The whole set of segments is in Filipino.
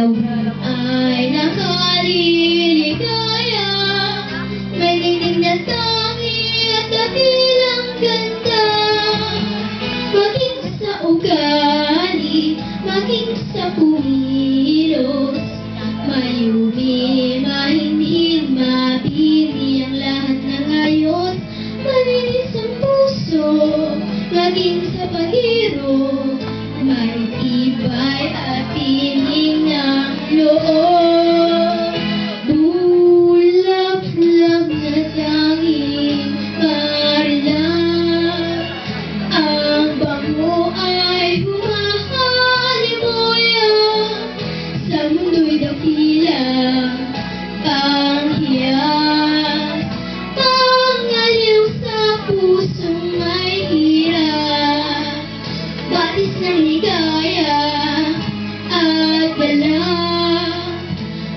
Lawin ay nakaliligaya, may ningning na tangi at dakilang ganda. Maging sa ugali, maging sa kumilos, mayumi, mahinhin, mabini ang lahat ng ayos. Malinis ang puso, maging sa paghiro, may tibay at tining ng loob. Bulaklak na tanging marilang, ang bango ay humahalimuya, sa mundo'y dakila ang hiyas, pangaliw sa pusong may hirap, batis ng ligaya at galak,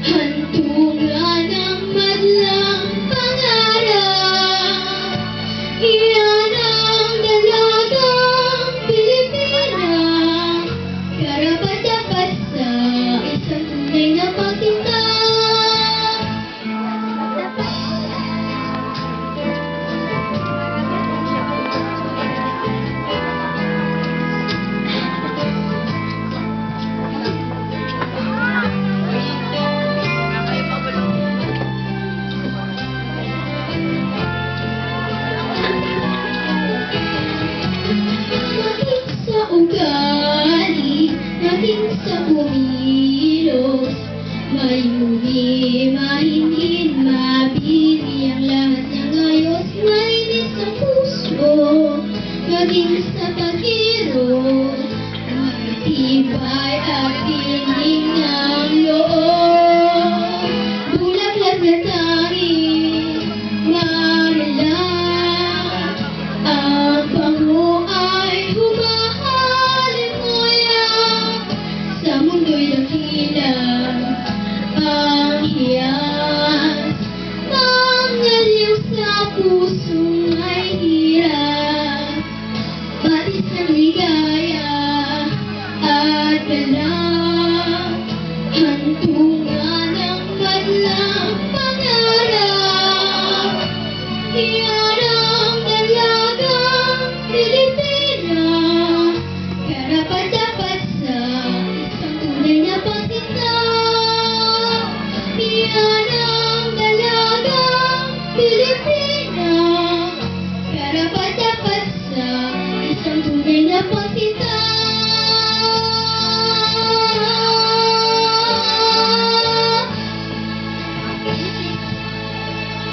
hantungan ng madlang pangarap. Iyan ang dalagang Pilipina, karapat-dapat sa isang tunay na pagtinda. Maging sa ugali, maging sa kumilos, mayumi, mahinhin, mabini ang lahat ng ayos. Malinis ang puso, maging sa paghiro, may tibay at tining ng loob. Bulaklak na tanging marilang, ang bango ay humahalimuya, sa mundo'y dakila